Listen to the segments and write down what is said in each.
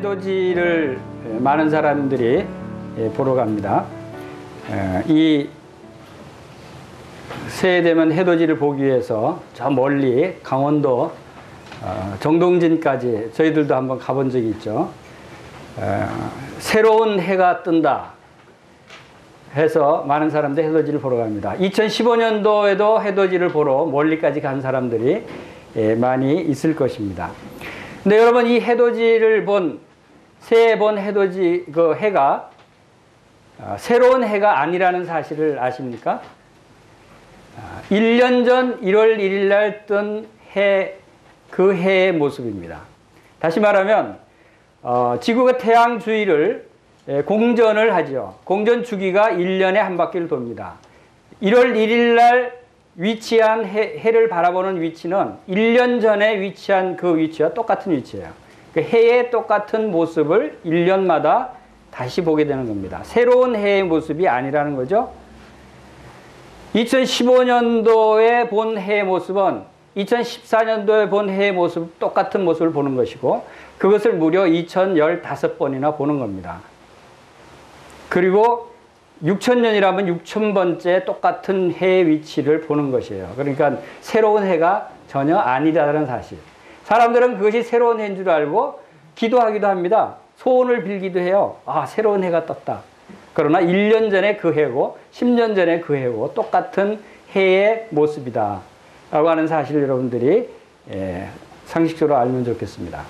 해돋이를 많은 사람들이 보러 갑니다. 이 새해 되면 해돋이를 보기 위해서 저 멀리 강원도 정동진까지 저희들도 한번 가본 적이 있죠. 새로운 해가 뜬다 해서 많은 사람들이 해돋이를 보러 갑니다. 2015년도에도 해돋이를 보러 멀리까지 간 사람들이 많이 있을 것입니다. 근데 여러분, 이 해돋이를 새해 본 해돋이, 그 해가 새로운 해가 아니라는 사실을 아십니까? 1년 전 1월 1일 날 뜬 해, 그 해의 모습입니다. 다시 말하면 지구가 태양 주위를 공전을 하죠. 공전 주기가 1년에 한 바퀴를 돕니다. 1월 1일 날 위치한 해를 바라보는 위치는 1년 전에 위치한 그 위치와 똑같은 위치예요. 그 해의 똑같은 모습을 1년마다 다시 보게 되는 겁니다. 새로운 해의 모습이 아니라는 거죠. 2015년도에 본 해의 모습은 2014년도에 본 해의 모습, 똑같은 모습을 보는 것이고, 그것을 무려 2015번이나 보는 겁니다. 그리고 6000년이라면 6000번째 똑같은 해의 위치를 보는 것이에요. 그러니까 새로운 해가 전혀 아니다라는 사실. 사람들은 그것이 새로운 해인 줄 알고 기도하기도 합니다. 소원을 빌기도 해요. 아, 새로운 해가 떴다. 그러나 1년 전에 그 해고 10년 전에 그 해고 똑같은 해의 모습이다 라고 하는 사실을 여러분들이 상식적으로 알면 좋겠습니다.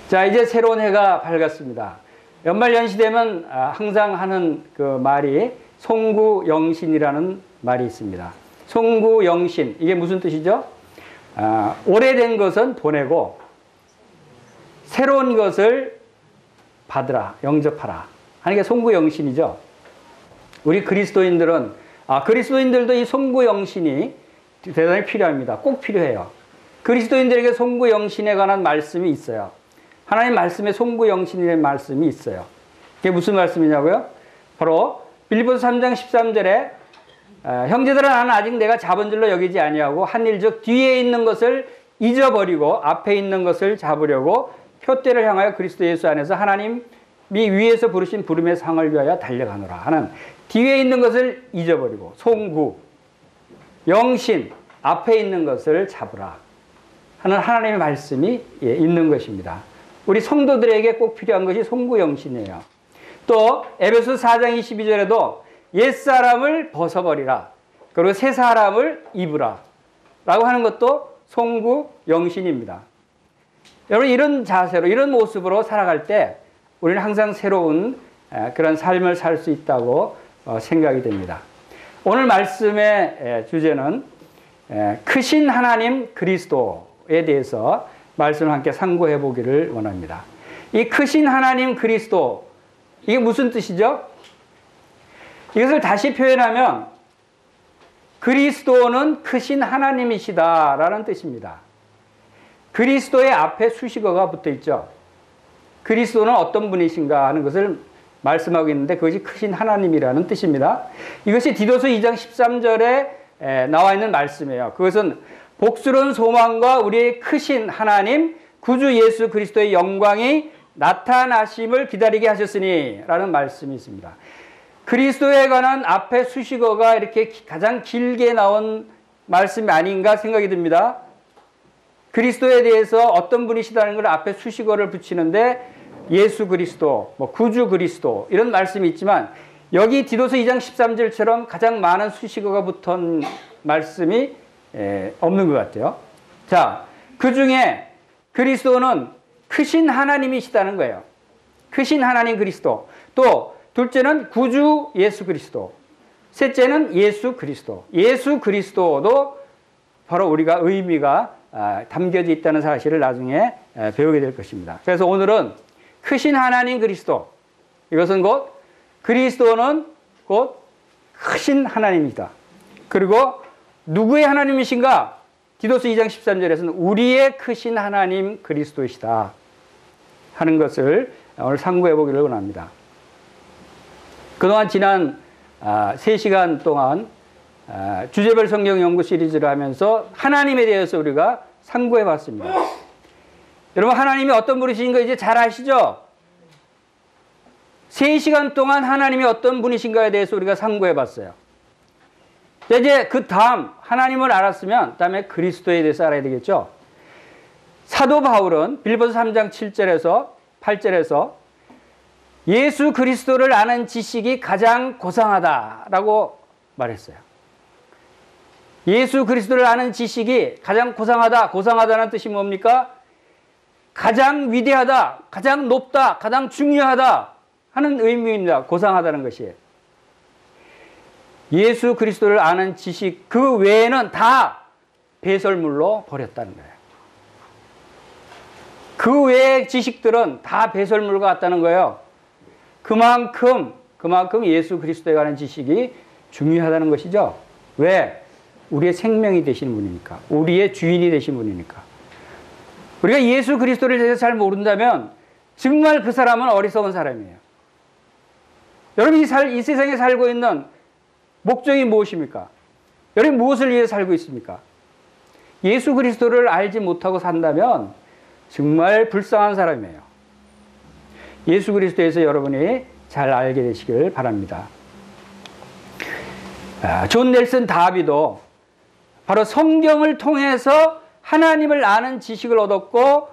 자, 이제 새로운 해가 밝았습니다. 연말연시 되면 항상 하는 그 말이 송구영신이라는 말이 있습니다. 송구영신, 이게 무슨 뜻이죠? 오래된 것은 보내고 새로운 것을 받으라, 영접하라 하는 게 송구영신이죠. 우리 그리스도인들은, 그리스도인들도 이 송구영신이 대단히 필요합니다. 꼭 필요해요. 그리스도인들에게 송구영신에 관한 말씀이 있어요. 하나님 말씀에 송구영신이라는 말씀이 있어요. 그게 무슨 말씀이냐고요? 바로 빌립보서 3장 13절에 형제들아, 나는 아직 내가 잡은 줄로 여기지 아니하고 한 일즉 뒤에 있는 것을 잊어버리고 앞에 있는 것을 잡으려고 표대를 향하여 그리스도 예수 안에서 하나님이 위에서 부르신 부름의 상을 위하여 달려가노라 하는, 뒤에 있는 것을 잊어버리고 송구, 영신, 앞에 있는 것을 잡으라 하는 하나님의 말씀이 있는 것입니다. 우리 성도들에게 꼭 필요한 것이 송구영신이에요. 또 에베소 4장 22절에도 옛사람을 벗어버리라, 그리고 새 사람을 입으라 라고 하는 것도 송구영신입니다. 여러분, 이런 자세로, 이런 모습으로 살아갈 때 우리는 항상 새로운 그런 삶을 살 수 있다고 생각이 됩니다. 오늘 말씀의 주제는 크신 하나님 그리스도에 대해서 말씀을 함께 상고해 보기를 원합니다. 이 크신 하나님 그리스도, 이게 무슨 뜻이죠? 이것을 다시 표현하면 그리스도는 크신 하나님이시다라는 뜻입니다. 그리스도의 앞에 수식어가 붙어 있죠. 그리스도는 어떤 분이신가 하는 것을 말씀하고 있는데 그것이 크신 하나님이라는 뜻입니다. 이것이 디도서 2장 13절에 나와 있는 말씀이에요. 그것은 복스러운 소망과 우리의 크신 하나님 구주 예수 그리스도의 영광이 나타나심을 기다리게 하셨으니 라는 말씀이 있습니다. 그리스도에 관한 앞에 수식어가 이렇게 가장 길게 나온 말씀이 아닌가 생각이 듭니다. 그리스도에 대해서 어떤 분이시다는 걸 앞에 수식어를 붙이는데 예수 그리스도, 구주 그리스도 이런 말씀이 있지만, 여기 디도서 2장 13절처럼 가장 많은 수식어가 붙은 말씀이 없는 것 같아요. 자, 그 중에 그리스도는 크신 하나님이시다는 거예요. 크신 하나님 그리스도. 또 둘째는 구주 예수 그리스도. 셋째는 예수 그리스도. 예수 그리스도도 바로 우리가 의미가 담겨져 있다는 사실을 나중에 배우게 될 것입니다. 그래서 오늘은 크신 하나님 그리스도, 이것은 곧 그리스도는 곧 크신 하나님이다. 그리고 누구의 하나님이신가? 디도서 2장 13절에서는 우리의 크신 하나님 그리스도이시다 하는 것을 오늘 상고해 보기를 원합니다. 그동안 지난 3시간 동안 주제별 성경 연구 시리즈를 하면서 하나님에 대해서 우리가 상고해 봤습니다. 여러분, 하나님이 어떤 분이신가 이제 잘 아시죠? 3시간 동안 하나님이 어떤 분이신가에 대해서 우리가 상고해 봤어요. 이제 그 다음 하나님을 알았으면 그다음에 그리스도에 대해서 알아야 되겠죠. 사도 바울은 빌립보서 3장 7절에서 8절에서 예수 그리스도를 아는 지식이 가장 고상하다라고 말했어요. 예수 그리스도를 아는 지식이 가장 고상하다. 고상하다는 뜻이 뭡니까? 가장 위대하다, 가장 높다, 가장 중요하다 하는 의미입니다. 고상하다는 것이. 예수 그리스도를 아는 지식 그 외에는 다 배설물로 버렸다는 거예요. 그 외의 지식들은 다 배설물 같다는 거예요. 그만큼 예수 그리스도에 관한 지식이 중요하다는 것이죠. 왜? 우리의 생명이 되신 분이니까. 우리의 주인이 되신 분이니까. 우리가 예수 그리스도를 대해서 잘 모른다면 정말 그 사람은 어리석은 사람이에요. 여러분이 이 세상에 살고 있는 목적이 무엇입니까? 여러분이 무엇을 위해 살고 있습니까? 예수 그리스도를 알지 못하고 산다면 정말 불쌍한 사람이에요. 예수 그리스도에서 여러분이 잘 알게 되시길 바랍니다. 존 넬슨 다비도 바로 성경을 통해서 하나님을 아는 지식을 얻었고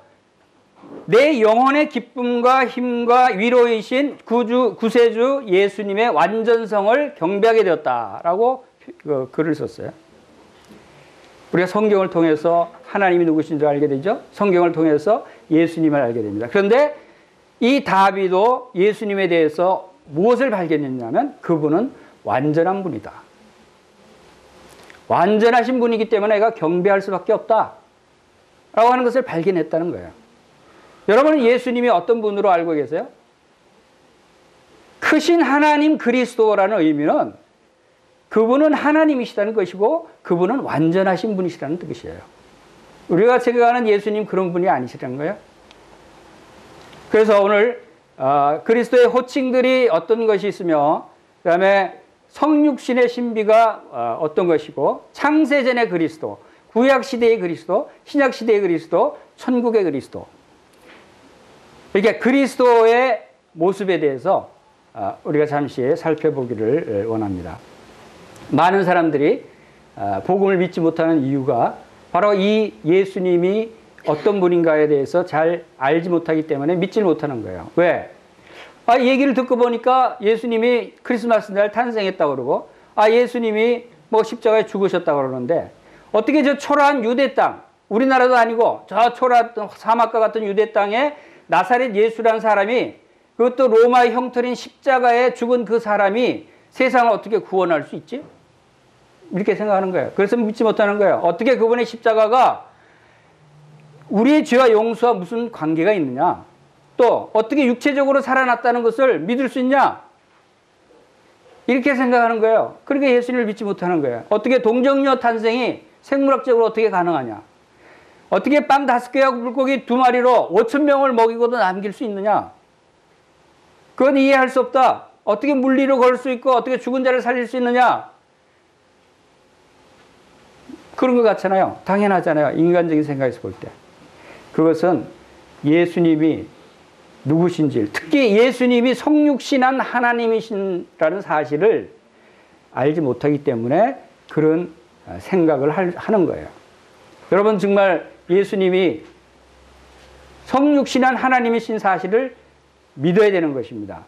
내 영혼의 기쁨과 힘과 위로이신 구세주 예수님의 완전성을 경배하게 되었다라고 글을 썼어요. 우리가 성경을 통해서 하나님이 누구신 줄 알게 되죠. 성경을 통해서 예수님을 알게 됩니다. 그런데 이 다비도 예수님에 대해서 무엇을 발견했냐면 그분은 완전한 분이다. 완전하신 분이기 때문에 내가 경배할 수밖에 없다 라고 하는 것을 발견했다는 거예요. 여러분은 예수님이 어떤 분으로 알고 계세요? 크신 하나님 그리스도라는 의미는 그분은 하나님이시다는 것이고 그분은 완전하신 분이시라는 뜻이에요. 우리가 생각하는 예수님 그런 분이 아니시라는 거예요. 그래서 오늘 그리스도의 호칭들이 어떤 것이 있으며 그 다음에 성육신의 신비가 어떤 것이고 창세전의 그리스도, 구약시대의 그리스도, 신약시대의 그리스도, 천국의 그리스도 이렇게 그리스도의 모습에 대해서 우리가 잠시 살펴보기를 원합니다. 많은 사람들이 복음을 믿지 못하는 이유가 바로 이 예수님이 어떤 분인가에 대해서 잘 알지 못하기 때문에 믿지 못하는 거예요. 왜? 얘기를 듣고 보니까 예수님이 크리스마스 날 탄생했다고 그러고 예수님이 뭐 십자가에 죽으셨다고 그러는데 어떻게 저 초라한 유대 땅, 우리나라도 아니고 저 초라한 사막과 같은 유대 땅에 나사렛 예수라는 사람이 그것도 로마의 형틀인 십자가에 죽은 그 사람이 세상을 어떻게 구원할 수 있지? 이렇게 생각하는 거예요. 그래서 믿지 못하는 거예요. 어떻게 그분의 십자가가 우리의 죄와 용서와 무슨 관계가 있느냐? 또 어떻게 육체적으로 살아났다는 것을 믿을 수 있냐? 이렇게 생각하는 거예요. 그러니까 예수님을 믿지 못하는 거예요. 어떻게 동정녀 탄생이 생물학적으로 어떻게 가능하냐? 어떻게 빵 5개하고 물고기 2마리로 5,000명을 먹이고도 남길 수 있느냐? 그건 이해할 수 없다. 어떻게 물리로 걸 수 있고 어떻게 죽은 자를 살릴 수 있느냐? 그런 것 같잖아요. 당연하잖아요. 인간적인 생각에서 볼 때. 그것은 예수님이 누구신지, 특히 예수님이 성육신한 하나님이신라는 사실을 알지 못하기 때문에 그런 생각을 하는 거예요. 여러분 정말 예수님이 성육신한 하나님이신 사실을 믿어야 되는 것입니다.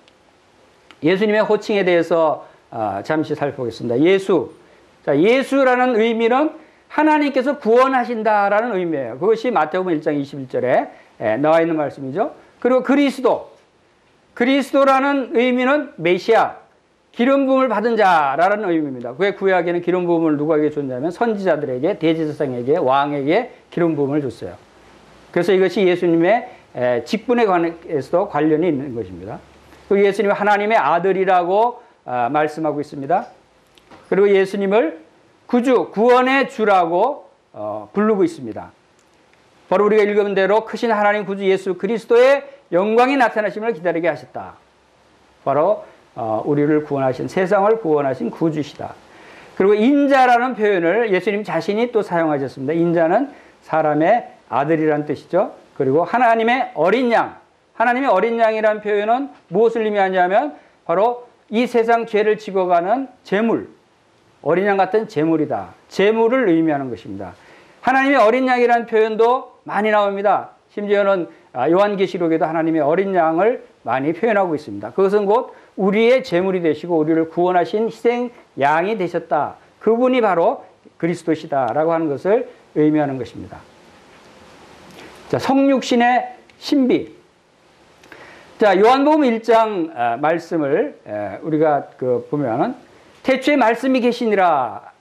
예수님의 호칭에 대해서 잠시 살펴보겠습니다. 예수. 자, 예수라는 의미는 하나님께서 구원하신다라는 의미예요. 그것이 마태복음 1장 21절에 나와 있는 말씀이죠. 그리고 그리스도. 그리스도라는 의미는 메시아, 기름 부음을 받은 자라는 의미입니다. 그의 구약에는 기름 부음을 누구에게 줬냐면 선지자들에게, 대제사장에게, 왕에게 기름 부음을 줬어요. 그래서 이것이 예수님의 직분에 관해서도 관련이 있는 것입니다. 그리고 예수님은 하나님의 아들이라고 말씀하고 있습니다. 그리고 예수님을 구주, 구원의 주라고 부르고 있습니다. 바로 우리가 읽은 대로 크신 하나님 구주 예수 그리스도의 영광이 나타나심을 기다리게 하셨다. 바로 우리를 구원하신, 세상을 구원하신 구주시다. 그리고 인자라는 표현을 예수님 자신이 또 사용하셨습니다. 인자는 사람의 아들이라는 뜻이죠. 그리고 하나님의 어린 양, 하나님의 어린 양이라는 표현은 무엇을 의미하냐면 바로 이 세상 죄를 지고 가는 제물, 어린 양 같은 제물이다. 제물을 의미하는 것입니다. 하나님의 어린 양이라는 표현도 많이 나옵니다. 심지어는 요한계시록에도 하나님의 어린 양을 많이 표현하고 있습니다. 그것은 곧 우리의 제물이 되시고 우리를 구원하신 희생 양이 되셨다. 그분이 바로 그리스도시다라고 하는 것을 의미하는 것입니다. 자, 성육신의 신비. 자, 요한복음 1장 말씀을 우리가 보면은 태초에 말씀이 계시니라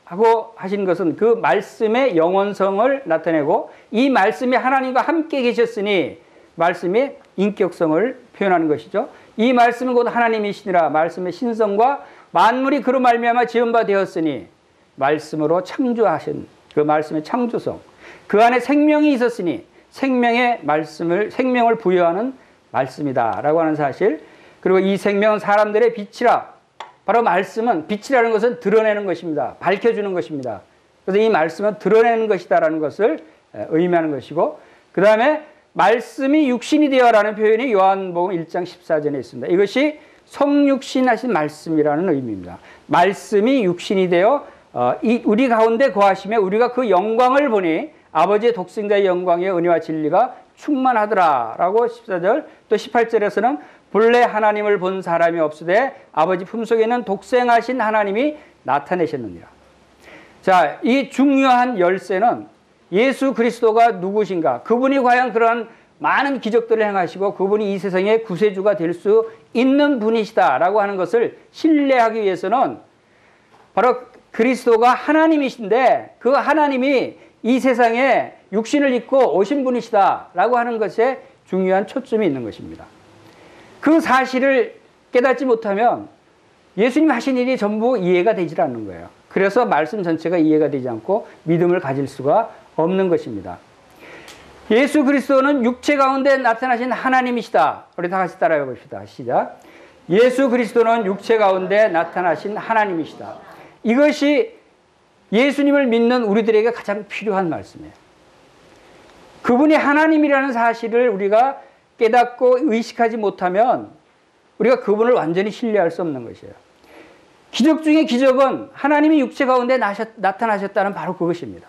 하고 하신 것은 그 말씀의 영원성을 나타내고 이 말씀이 하나님과 함께 계셨으니 말씀의 인격성을 표현하는 것이죠. 이 말씀은 곧 하나님이시니라. 말씀의 신성과 만물이 그로 말미암아 지은 바 되었으니 말씀으로 창조하신 그 말씀의 창조성. 그 안에 생명이 있었으니 생명의 말씀을 생명을 부여하는 말씀이다라고 하는 사실. 그리고 이 생명은 사람들의 빛이라. 바로 말씀은 빛이라는 것은 드러내는 것입니다. 밝혀주는 것입니다. 그래서 이 말씀은 드러내는 것이다라는 것을 의미하는 것이고, 그 다음에 말씀이 육신이 되어라는 표현이 요한복음 1장 14절에 있습니다. 이것이 성육신하신 말씀이라는 의미입니다. 말씀이 육신이 되어 우리 가운데 거하시며 우리가 그 영광을 보니 아버지의 독생자의 영광의 은혜와 진리가 충만하더라라고 14절, 또 18절에서는 본래 하나님을 본 사람이 없으되 아버지 품속에는 독생하신 하나님이 나타내셨느니라. 자, 이 중요한 열쇠는 예수 그리스도가 누구신가? 그분이 과연 그러한 많은 기적들을 행하시고 그분이 이 세상의 구세주가 될 수 있는 분이시다라고 하는 것을 신뢰하기 위해서는 바로 그리스도가 하나님이신데 그 하나님이 이 세상에 육신을 입고 오신 분이시다라고 하는 것에 중요한 초점이 있는 것입니다. 그 사실을 깨닫지 못하면 예수님 하신 일이 전부 이해가 되질 않는 거예요. 그래서 말씀 전체가 이해가 되지 않고 믿음을 가질 수가 없는 것입니다. 예수 그리스도는 육체 가운데 나타나신 하나님이시다. 우리 다 같이 따라해 봅시다. 시작. 예수 그리스도는 육체 가운데 나타나신 하나님이시다. 이것이 예수님을 믿는 우리들에게 가장 필요한 말씀이에요. 그분이 하나님이라는 사실을 우리가 깨닫고 의식하지 못하면 우리가 그분을 완전히 신뢰할 수 없는 것이에요. 기적 중에 기적은 하나님이 육체 가운데 나타나셨다는 바로 그것입니다.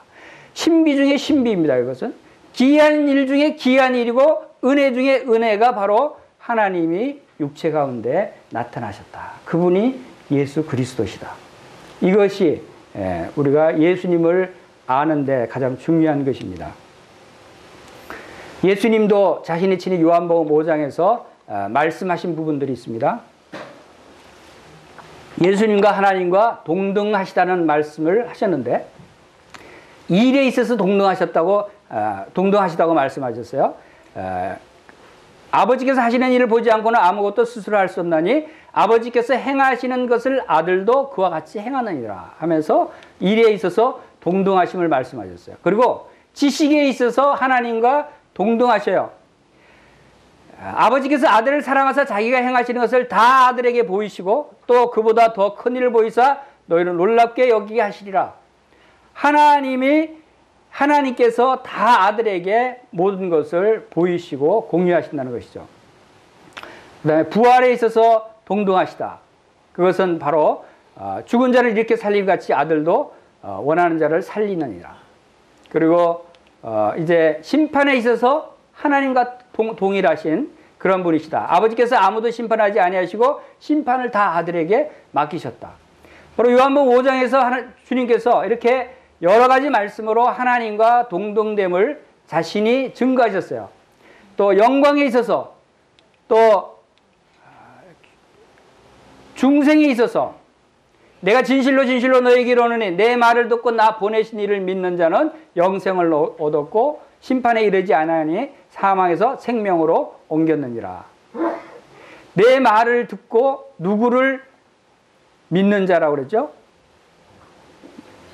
신비 중에 신비입니다. 이것은 기이한 일 중에 기이한 일이고 은혜 중에 은혜가 바로 하나님이 육체 가운데 나타나셨다. 그분이 예수 그리스도시다. 이것이 우리가 예수님을 아는데 가장 중요한 것입니다. 예수님도 자신이 친히 요한복음 5장에서 말씀하신 부분들이 있습니다. 예수님과 하나님과 동등하시다는 말씀을 하셨는데 일에 있어서 동등하시다고 말씀하셨어요. 아버지께서 하시는 일을 보지 않고는 아무것도 스스로 할 수 없나니 아버지께서 행하시는 것을 아들도 그와 같이 행하느니라 하면서 일에 있어서 동등하심을 말씀하셨어요. 그리고 지식에 있어서 하나님과 동등하셔요. 아버지께서 아들을 사랑하사 자기가 행하시는 것을 다 아들에게 보이시고 또 그보다 더 큰 일을 보이사 너희를 놀랍게 여기게 하시리라. 하나님께서 다 아들에게 모든 것을 보이시고 공유하신다는 것이죠. 그 다음에 부활에 있어서 동등하시다. 그것은 바로 죽은 자를 이렇게 살리고 같이 아들도 원하는 자를 살리느니라. 그리고 이제 심판에 있어서 하나님과 동일하신 그런 분이시다. 아버지께서 아무도 심판하지 아니하시고 심판을 다 아들에게 맡기셨다. 바로 요한복음 5장에서 주님께서 이렇게 여러 가지 말씀으로 하나님과 동등됨을 자신이 증거하셨어요. 또 영광에 있어서 또 중생에 있어서 내가 진실로 진실로 너에게 이르노니 내 말을 듣고 나 보내신 이를 믿는 자는 영생을 얻었고 심판에 이르지 아니하니 사망에서 생명으로 옮겼느니라. 내 말을 듣고 누구를 믿는 자라고 그랬죠?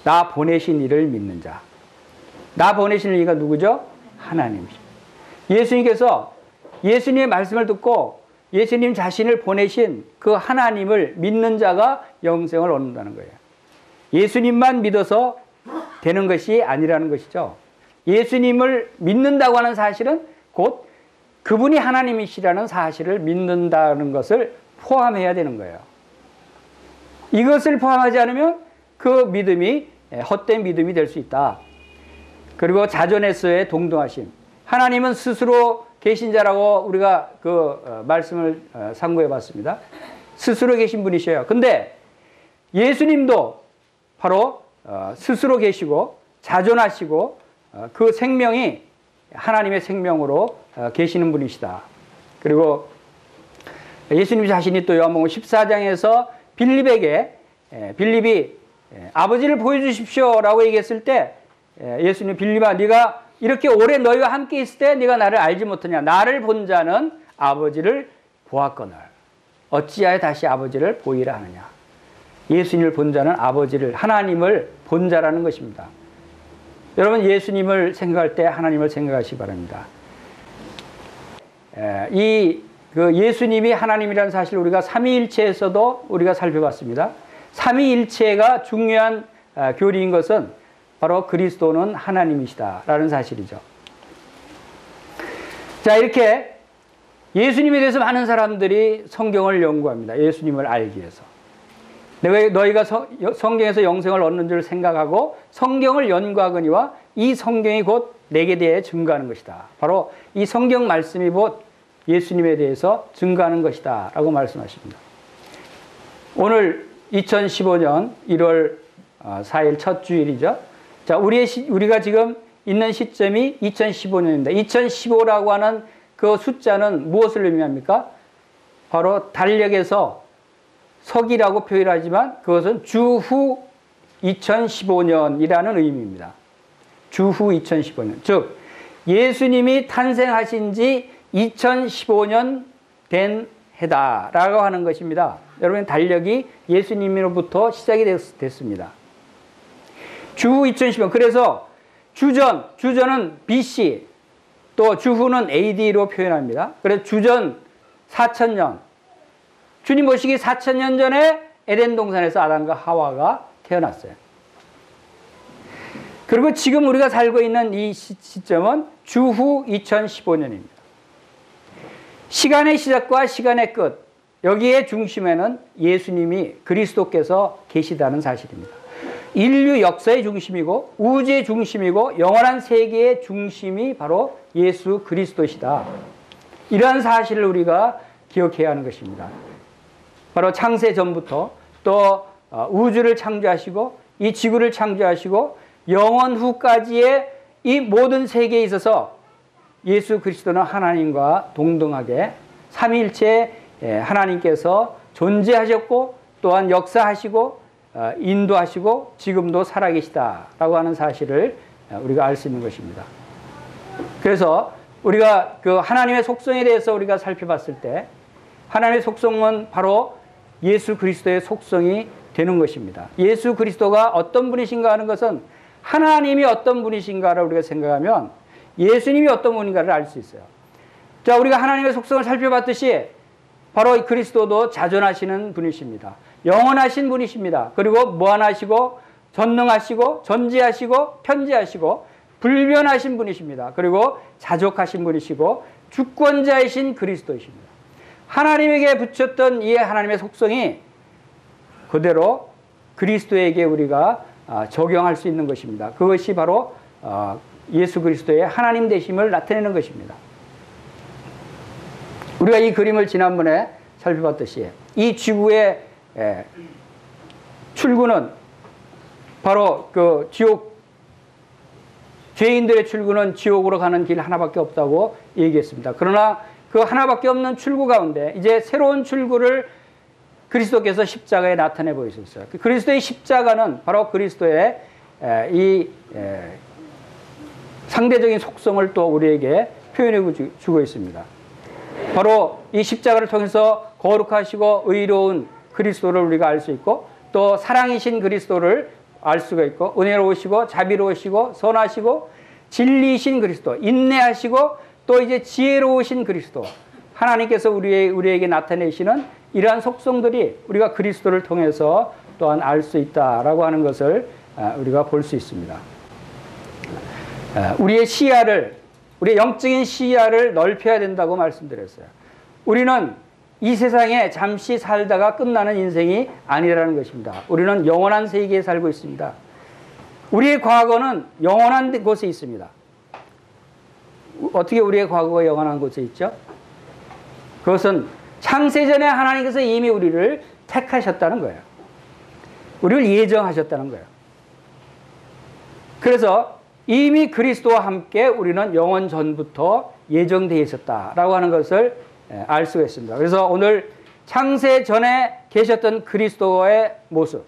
나 보내신 이를 믿는 자. 나 보내신 이가 누구죠? 하나님이십니다. 예수님께서 예수님의 말씀을 듣고 예수님 자신을 보내신 그 하나님을 믿는 자가 영생을 얻는다는 거예요. 예수님만 믿어서 되는 것이 아니라는 것이죠. 예수님을 믿는다고 하는 사실은 곧 그분이 하나님이시라는 사실을 믿는다는 것을 포함해야 되는 거예요. 이것을 포함하지 않으면 그 믿음이 헛된 믿음이 될 수 있다. 그리고 자존에서의 동등하심. 하나님은 스스로 계신 자라고 우리가 그 말씀을 상고해 봤습니다. 스스로 계신 분이셔요. 근데 예수님도 바로 스스로 계시고 자존하시고 그 생명이 하나님의 생명으로 계시는 분이시다. 그리고 예수님 자신이 또 요한복음 14장에서 빌립이 아버지를 보여주십시오 라고 얘기했을 때 예수님, 빌립아, 네가 이렇게 오래 너희와 함께 있을 때 네가 나를 알지 못하냐. 나를 본 자는 아버지를 보았거늘 어찌하여 다시 아버지를 보이라 하느냐. 예수님을 본 자는 아버지를, 하나님을 본 자라는 것입니다. 여러분, 예수님을 생각할 때 하나님을 생각하시기 바랍니다. 그 예수님이 하나님이라는 사실을 우리가 삼위일체에서도 우리가 살펴봤습니다. 삼위일체가 중요한 교리인 것은 바로 그리스도는 하나님이시다라는 사실이죠. 자, 이렇게 예수님에 대해서 많은 사람들이 성경을 연구합니다. 예수님을 알기 위해서. 너희가 성경에서 영생을 얻는 줄 생각하고 성경을 연구하거니와 이 성경이 곧 내게 대해 증거하는 것이다. 바로 이 성경 말씀이 곧 예수님에 대해서 증거하는 것이다 라고 말씀하십니다. 오늘 2015년 1월 4일 첫 주일이죠. 자, 우리가 지금 있는 시점이 2015년입니다. 2015라고 하는 그 숫자는 무엇을 의미합니까? 바로 달력에서 서기라고 표현하지만 그것은 주후 2015년이라는 의미입니다. 주후 2015년. 즉, 예수님이 탄생하신 지 2015년 된 해다라고 하는 것입니다. 여러분, 달력이 예수님으로부터 시작이 됐습니다. 주후 2015년. 그래서 주전은 BC, 또 주후는 AD로 표현합니다. 그래서 주전 4000년. 주님 보시기 4000년 전에 에덴 동산에서 아담과 하와가 태어났어요. 그리고 지금 우리가 살고 있는 이 시점은 주후 2015년입니다. 시간의 시작과 시간의 끝, 여기에 중심에는 예수님이 그리스도께서 계시다는 사실입니다. 인류 역사의 중심이고 우주의 중심이고 영원한 세계의 중심이 바로 예수 그리스도시다. 이러한 사실을 우리가 기억해야 하는 것입니다. 바로 창세 전부터 또 우주를 창조하시고 이 지구를 창조하시고 영원 후까지의 이 모든 세계에 있어서 예수 그리스도는 하나님과 동등하게 삼위일체 하나님께서 존재하셨고 또한 역사하시고 인도하시고 지금도 살아계시다라고 하는 사실을 우리가 알 수 있는 것입니다. 그래서 우리가 그 하나님의 속성에 대해서 우리가 살펴봤을 때 하나님의 속성은 바로 예수 그리스도의 속성이 되는 것입니다. 예수 그리스도가 어떤 분이신가 하는 것은 하나님이 어떤 분이신가를 우리가 생각하면 예수님이 어떤 분인가를 알 수 있어요. 자, 우리가 하나님의 속성을 살펴봤듯이 바로 그리스도도 자존하시는 분이십니다. 영원하신 분이십니다. 그리고 무한하시고 전능하시고 전지하시고 편지하시고 불변하신 분이십니다. 그리고 자족하신 분이시고 주권자이신 그리스도이십니다. 하나님에게 붙였던 이 하나님의 속성이 그대로 그리스도에게 우리가 적용할 수 있는 것입니다. 그것이 바로 예수 그리스도의 하나님 되심을 나타내는 것입니다. 우리가 이 그림을 지난번에 살펴봤듯이 이 지구의 출구는 바로 그 지옥, 죄인들의 출구는 지옥으로 가는 길 하나밖에 없다고 얘기했습니다. 그러나 그 하나밖에 없는 출구 가운데 이제 새로운 출구를 그리스도께서 십자가에 나타내 보이셨어요. 그리스도의 십자가는 바로 그리스도의 이 상대적인 속성을 또 우리에게 표현해 주고 있습니다. 바로 이 십자가를 통해서 거룩하시고 의로운 그리스도를 우리가 알 수 있고 또 사랑이신 그리스도를 알 수가 있고 은혜로우시고 자비로우시고 선하시고 진리이신 그리스도, 인내하시고 또 이제 지혜로우신 그리스도, 하나님께서 우리에게 나타내시는 이러한 속성들이 우리가 그리스도를 통해서 또한 알 수 있다라고 하는 것을 우리가 볼 수 있습니다. 우리의 시야를 우리의 영적인 시야를 넓혀야 된다고 말씀드렸어요. 우리는 이 세상에 잠시 살다가 끝나는 인생이 아니라는 것입니다. 우리는 영원한 세계에 살고 있습니다. 우리의 과거는 영원한 곳에 있습니다. 어떻게 우리의 과거가 영원한 곳에 있죠? 그것은 창세전에 하나님께서 이미 우리를 택하셨다는 거예요. 우리를 예정하셨다는 거예요. 그래서 이미 그리스도와 함께 우리는 영원 전부터 예정되어 있었다라고 하는 것을 알 수가 있습니다. 그래서 오늘 창세전에 계셨던 그리스도의 모습,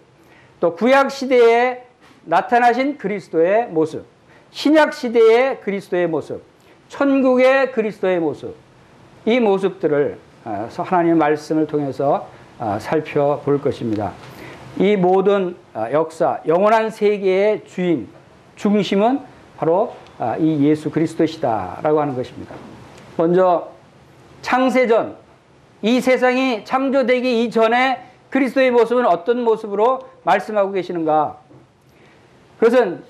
또 구약시대에 나타나신 그리스도의 모습, 신약시대의 그리스도의 모습, 천국의 그리스도의 모습, 이 모습들을 하나님의 말씀을 통해서 살펴볼 것입니다. 이 모든 역사, 영원한 세계의 주인, 중심은 바로 이 예수 그리스도시다라고 하는 것입니다. 먼저 창세전, 이 세상이 창조되기 이전에 그리스도의 모습은 어떤 모습으로 말씀하고 계시는가? 그것은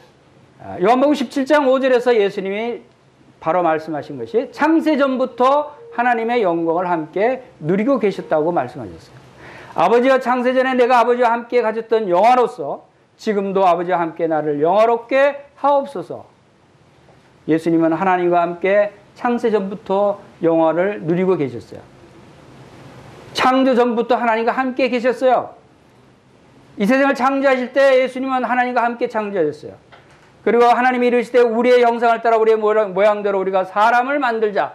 요한복음 17장 5절에서 예수님이 바로 말씀하신 것이 창세전부터 하나님의 영광을 함께 누리고 계셨다고 말씀하셨어요. 아버지와 창세전에 내가 아버지와 함께 가졌던 영화로서 지금도 아버지와 함께 나를 영화롭게 하옵소서. 예수님은 하나님과 함께 창세전부터 영화를 누리고 계셨어요. 창조전부터 하나님과 함께 계셨어요. 이 세상을 창조하실 때 예수님은 하나님과 함께 창조하셨어요. 그리고 하나님이 이르시되 우리의 형상을 따라 우리의 모양대로 우리가 사람을 만들자.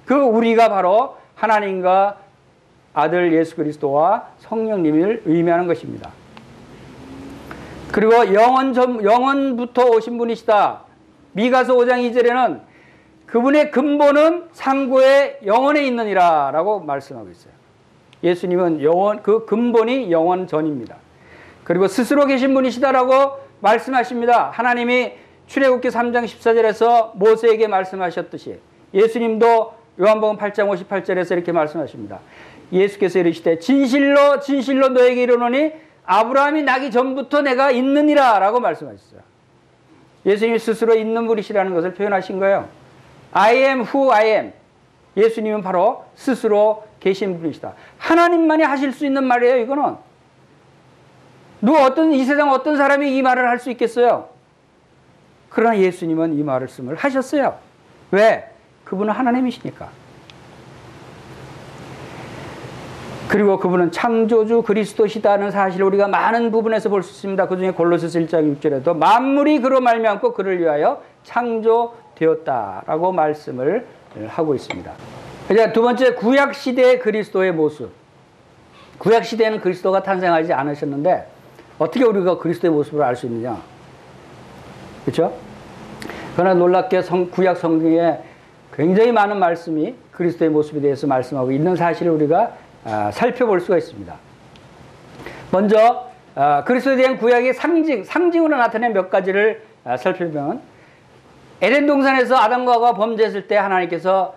그 우리가 바로 하나님과 아들 예수 그리스도와 성령님을 의미하는 것입니다. 그리고 영원부터 오신 분이시다. 미가서 5장 2절에는 그분의 근본은 상고의 영원에 있느니라 라고 말씀하고 있어요. 예수님은 그 근본이 영원 전입니다. 그리고 스스로 계신 분이시다라고 말씀하십니다. 하나님이 출애굽기 3장 14절에서 모세에게 말씀하셨듯이 예수님도 요한복음 8장 58절에서 이렇게 말씀하십니다. 예수께서 이르시되 진실로 진실로 너에게 이르노니 아브라함이 나기 전부터 내가 있느니라 라고 말씀하셨어요. 예수님이 스스로 있는 분이시라는 것을 표현하신 거예요. I am who I am. 예수님은 바로 스스로 계신 분이시다. 하나님만이 하실 수 있는 말이에요. 이거는 이 세상 어떤 사람이 이 말을 할 수 있겠어요? 그러나 예수님은 이 말씀을 하셨어요. 왜? 그분은 하나님이시니까. 그리고 그분은 창조주 그리스도시다는 사실을 우리가 많은 부분에서 볼 수 있습니다. 그중에 골로새서 1장 6절에도 만물이 그로 말미암고 그를 위하여 창조되었다라고 말씀을 하고 있습니다. 이제 두 번째, 구약시대의 그리스도의 모습. 구약시대에는 그리스도가 탄생하지 않으셨는데 어떻게 우리가 그리스도의 모습을 알 수 있느냐? 그렇죠? 그러나 놀랍게 구약 성경에 굉장히 많은 말씀이 그리스도의 모습에 대해서 말씀하고 있는 사실을 우리가 살펴볼 수가 있습니다. 먼저 그리스도에 대한 구약의 상징으로 나타낸 몇 가지를 살펴보면, 에덴 동산에서 아담과 하와가 범죄했을 때 하나님께서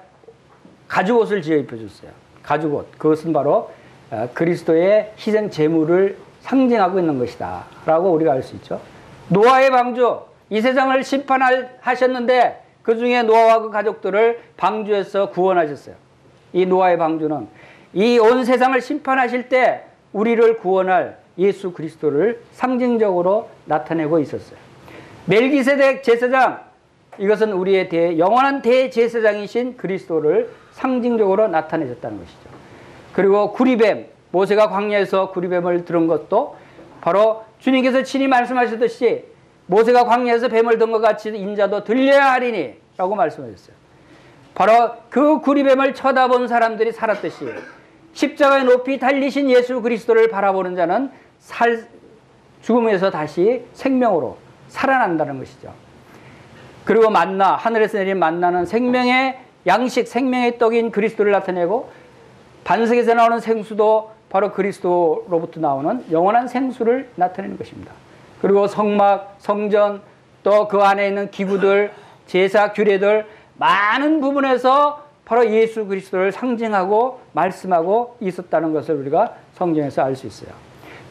가죽옷을 지어 입혀줬어요. 가죽옷. 그것은 바로 그리스도의 희생 제물을 상징하고 있는 것이다 라고 우리가 알 수 있죠. 노아의 방주, 이 세상을 심판하셨는데 그 중에 노아와 그 가족들을 방주에서 구원하셨어요. 이 노아의 방주는 이 온 세상을 심판하실 때 우리를 구원할 예수 그리스도를 상징적으로 나타내고 있었어요. 멜기세덱 제사장, 이것은 우리의 영원한 대제사장이신 그리스도를 상징적으로 나타내셨다는 것이죠. 그리고 구리뱀, 모세가 광야에서 구리뱀을 들은 것도 바로 주님께서 친히 말씀하셨듯이 모세가 광야에서 뱀을 든 것 같이 인자도 들려야 하리니 라고 말씀하셨어요. 바로 그 구리뱀을 쳐다본 사람들이 살았듯이 십자가에 높이 달리신 예수 그리스도를 바라보는 자는 죽음에서 다시 생명으로 살아난다는 것이죠. 그리고 만나, 하늘에서 내린 만나는 생명의 양식, 생명의 떡인 그리스도를 나타내고, 반석에서 나오는 생수도 바로 그리스도로부터 나오는 영원한 생수를 나타내는 것입니다. 그리고 성막, 성전, 또 그 안에 있는 기구들, 제사, 규례들, 많은 부분에서 바로 예수 그리스도를 상징하고 말씀하고 있었다는 것을 우리가 성경에서 알 수 있어요.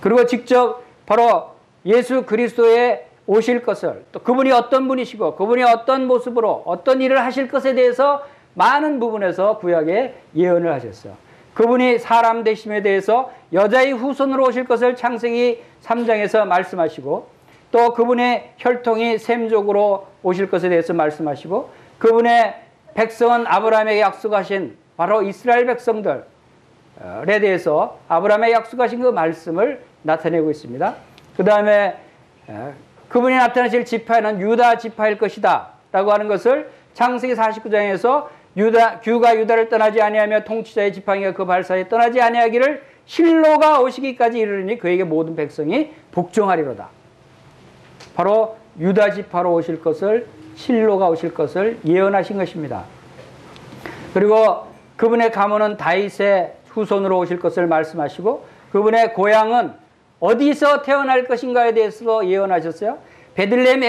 그리고 직접 바로 예수 그리스도의 오실 것을, 또 그분이 어떤 분이시고 그분이 어떤 모습으로 어떤 일을 하실 것에 대해서 많은 부분에서 구약에 예언을 하셨어요. 그분이 사람 되심에 대해서 여자의 후손으로 오실 것을 창세기 3장에서 말씀하시고, 또 그분의 혈통이 셈족으로 오실 것에 대해서 말씀하시고, 그분의 백성은 아브라함에게 약속하신 바로 이스라엘 백성들에 대해서 아브라함에게 약속하신 그 말씀을 나타내고 있습니다. 그 다음에 그분이 나타나실 지파는 유다 지파일 것이다 라고 하는 것을 창세기 49장에서 규가 유다를 떠나지 아니하며 통치자의 지팡이가 그 발사에 떠나지 아니하기를 실로가 오시기까지 이르르니 그에게 모든 백성이 복종하리로다. 바로 유다 지파로 오실 것을, 실로가 오실 것을 예언하신 것입니다. 그리고 그분의 가문은 다윗의 후손으로 오실 것을 말씀하시고, 그분의 고향은 어디서 태어날 것인가에 대해서도 예언하셨어요. 베들레헴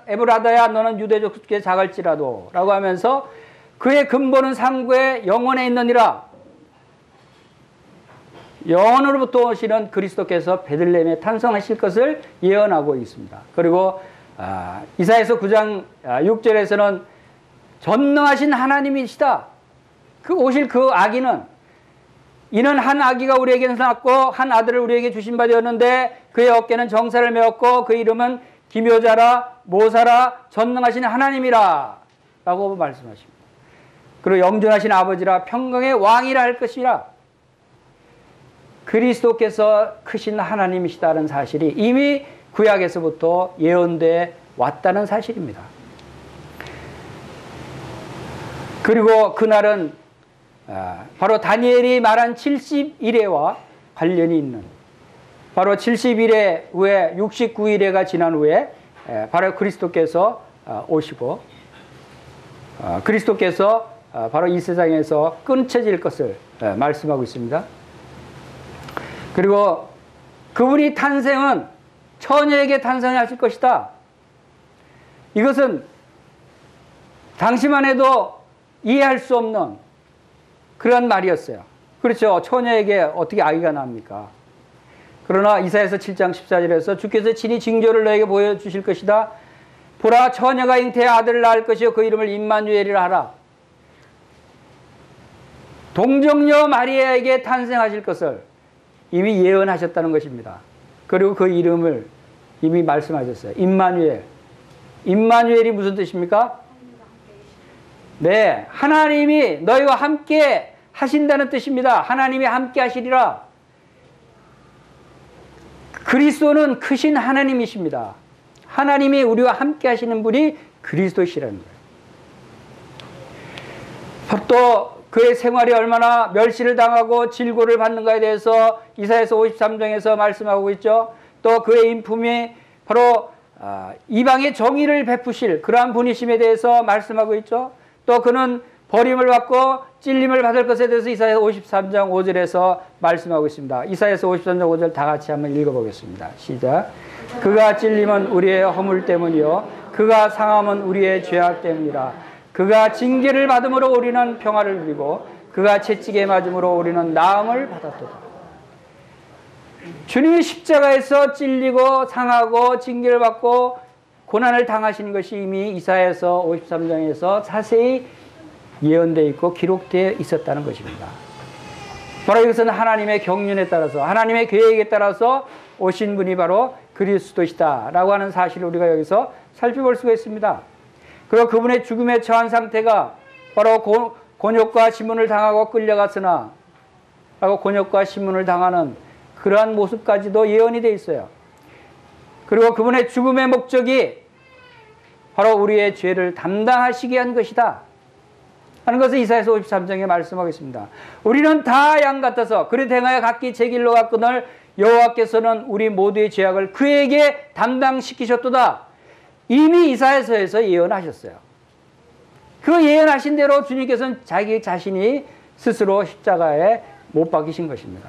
에브라다야 너는 유대족 중에 작을지라도 라고 하면서 그의 근본은 상구의 영원에 있느니라. 영원으로부터 오시는 그리스도께서 베들레헴에 탄생하실 것을 예언하고 있습니다. 그리고 이사야서 9장 6절에서는 전능하신 하나님이시다. 그 오실 그 아기는, 이는 한 아기가 우리에게 낳고 한 아들을 우리에게 주신 바 되었는데 그의 어깨는 정사를 메었고 그 이름은 기묘자라 모사라 전능하신 하나님이라 라고 말씀하십니다. 그리고 영존하신 아버지라 평강의 왕이라 할 것이라. 그리스도께서 크신 하나님이시다는 사실이 이미 구약에서부터 예언돼 왔다는 사실입니다. 그리고 그날은 바로 다니엘이 말한 70일에와 관련이 있는, 바로 70일에 후에 69일에가 지난 후에 바로 그리스도께서 오시고, 그리스도께서 바로 이 세상에서 끊쳐질 것을 말씀하고 있습니다. 그리고 그분이 탄생은 처녀에게 탄생하실 것이다. 이것은 당시만 해도 이해할 수 없는 그런 말이었어요. 그렇죠. 처녀에게 어떻게 아기가 납니까? 그러나 이사야서 7장 14절에서 주께서 친히 징조를 너에게 보여주실 것이다. 보라, 처녀가 잉태해 아들을 낳을 것이요 그 이름을 임마누엘이라 하라. 동정녀 마리아에게 탄생하실 것을 이미 예언하셨다는 것입니다. 그리고 그 이름을 이미 말씀하셨어요. 임마누엘. 임마누엘이 무슨 뜻입니까? 네, 하나님이 너희와 함께 하신다는 뜻입니다. 하나님이 함께 하시리라. 그리스도는 크신 하나님이십니다. 하나님이 우리와 함께 하시는 분이 그리스도시라는 거예요. 또 그의 생활이 얼마나 멸시를 당하고 질고를 받는가에 대해서 이사야서 53장에서 말씀하고 있죠. 또 그의 인품이 바로 이방의 정의를 베푸실 그러한 분이심에 대해서 말씀하고 있죠. 또 그는 버림을 받고 찔림을 받을 것에 대해서 이사야서 53장 5절에서 말씀하고 있습니다. 이사야서 53장 5절 다 같이 한번 읽어보겠습니다. 시작. 그가 찔림은 우리의 허물 때문이요 그가 상함은 우리의 죄악 때문이라. 그가 징계를 받음으로 우리는 평화를 누리고 그가 채찍에 맞음으로 우리는 나음을 받았도다. 주님이 십자가에서 찔리고 상하고 징계를 받고 고난을 당하신 것이 이미 이사야서 53장에서 자세히 예언되어 있고 기록되어 있었다는 것입니다. 바로 이것은 하나님의 경륜에 따라서 하나님의 계획에 따라서 오신 분이 바로 그리스도시다라고 하는 사실을 우리가 여기서 살펴볼 수가 있습니다. 그리고 그분의 죽음에 처한 상태가 바로 곤욕과 신문을 당하고 끌려갔으나 라고 곤욕과 신문을 당하는 그러한 모습까지도 예언이 되어 있어요. 그리고 그분의 죽음의 목적이 바로 우리의 죄를 담당하시게 한 것이다 하는 것을 이사야서 53장에 말씀하고 있습니다. 우리는 다 양 같아서 그릇 행하여 각기 제 길로 갔거늘 여호와께서는 우리 모두의 죄악을 그에게 담당시키셨도다. 이미 이사야서에서 예언하셨어요. 그 예언하신 대로 주님께서는 자기 자신이 스스로 십자가에 못 박히신 것입니다.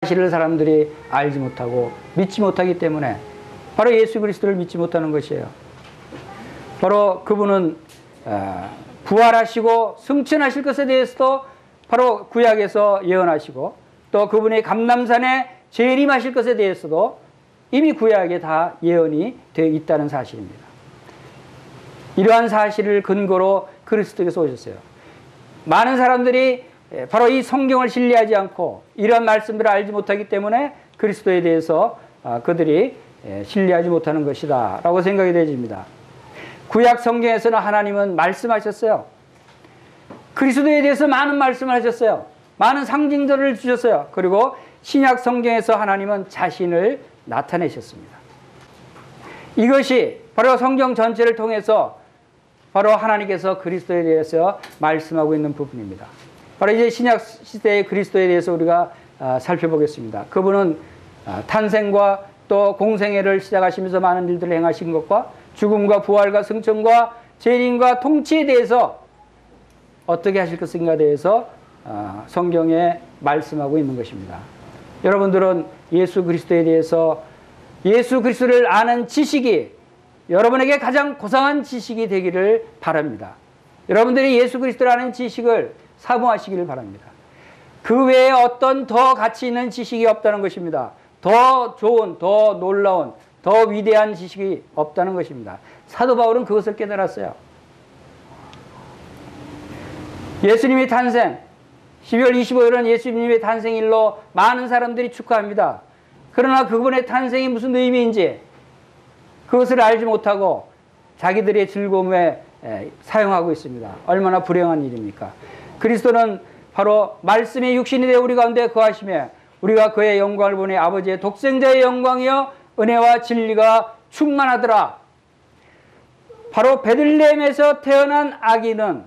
사실을 사람들이 알지 못하고 믿지 못하기 때문에 바로 예수 그리스도를 믿지 못하는 것이에요. 바로 그분은 부활하시고 승천하실 것에 대해서도 바로 구약에서 예언하시고 또 그분이 감람산에 재림하실 것에 대해서도 이미 구약에 다 예언이 되어 있다는 사실입니다. 이러한 사실을 근거로 그리스도께서 오셨어요. 많은 사람들이 바로 이 성경을 신뢰하지 않고 이러한 말씀들을 알지 못하기 때문에 그리스도에 대해서 그들이 신뢰하지 못하는 것이다 라고 생각이 되집니다. 구약 성경에서는 하나님은 말씀하셨어요. 그리스도에 대해서 많은 말씀을 하셨어요. 많은 상징들을 주셨어요. 그리고 신약 성경에서 하나님은 자신을 나타내셨습니다. 이것이 바로 성경 전체를 통해서 바로 하나님께서 그리스도에 대해서 말씀하고 있는 부분입니다. 바로 이제 신약 시대의 그리스도에 대해서 우리가 살펴보겠습니다. 그분은 탄생과 또 공생애를 시작하시면서 많은 일들을 행하신 것과 죽음과 부활과 승천과 재림과 통치에 대해서 어떻게 하실 것인가에 대해서 성경에 말씀하고 있는 것입니다. 여러분들은 예수 그리스도에 대해서 예수 그리스도를 아는 지식이 여러분에게 가장 고상한 지식이 되기를 바랍니다. 여러분들이 예수 그리스도를 아는 지식을 사모하시기를 바랍니다. 그 외에 어떤 더 가치 있는 지식이 없다는 것입니다. 더 좋은, 더 놀라운, 더 위대한 지식이 없다는 것입니다. 사도 바울은 그것을 깨달았어요. 예수님의 탄생, 12월 25일은 예수님의 탄생일로 많은 사람들이 축하합니다. 그러나 그분의 탄생이 무슨 의미인지 그것을 알지 못하고 자기들의 즐거움에 사용하고 있습니다. 얼마나 불행한 일입니까? 그리스도는 바로 말씀의 육신이 되어 우리 가운데 거하시며 우리가 그의 영광을 보니 아버지의 독생자의 영광이요 은혜와 진리가 충만하더라. 바로 베들레헴에서 태어난 아기는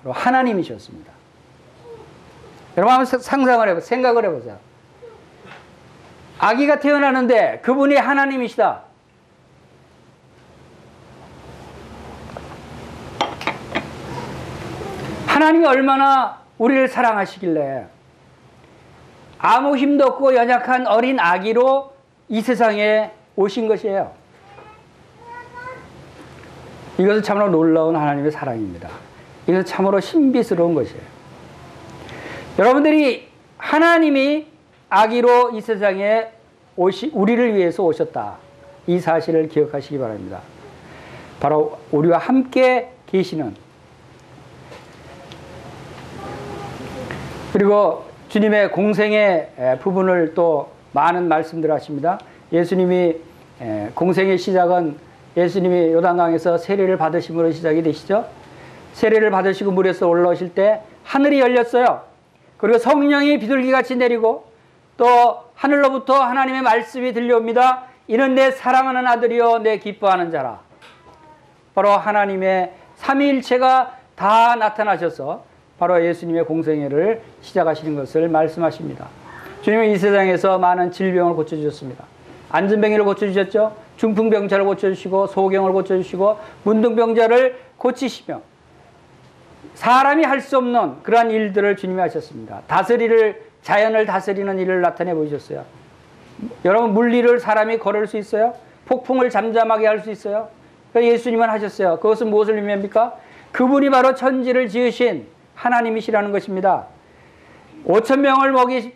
바로 하나님이셨습니다. 여러분 한번 상상을 해보세요. 생각을 해보세요. 아기가 태어나는데 그분이 하나님이시다. 하나님이 얼마나 우리를 사랑하시길래 아무 힘도 없고 연약한 어린 아기로 이 세상에 오신 것이에요. 이것은 참으로 놀라운 하나님의 사랑입니다. 이것은 참으로 신비스러운 것이에요. 여러분들이 하나님이 아기로 이 세상에 우리를 위해서 오셨다. 이 사실을 기억하시기 바랍니다. 바로 우리와 함께 계시는, 그리고 주님의 공생의 부분을 또 많은 말씀들을 하십니다. 예수님이 공생의 시작은 예수님이 요단강에서 세례를 받으심으로 시작이 되시죠. 세례를 받으시고 물에서 올라오실 때 하늘이 열렸어요. 그리고 성령이 비둘기같이 내리고 또 하늘로부터 하나님의 말씀이 들려옵니다. 이는 내 사랑하는 아들이요 내 기뻐하는 자라. 바로 하나님의 삼위일체가 다 나타나셔서 바로 예수님의 공생애를 시작하시는 것을 말씀하십니다. 주님은 이 세상에서 많은 질병을 고쳐주셨습니다. 안전병이를 고쳐주셨죠. 중풍병자를 고쳐주시고 소경을 고쳐주시고 문둥병자를 고치시며 사람이 할 수 없는 그러한 일들을 주님이 하셨습니다. 자연을 다스리는 일을 나타내 보셨어요. 여러분 물리를 사람이 걸을 수 있어요? 폭풍을 잠잠하게 할 수 있어요? 예수님은 하셨어요. 그것은 무엇을 의미합니까? 그분이 바로 천지를 지으신 하나님이시라는 것입니다. 5,000명을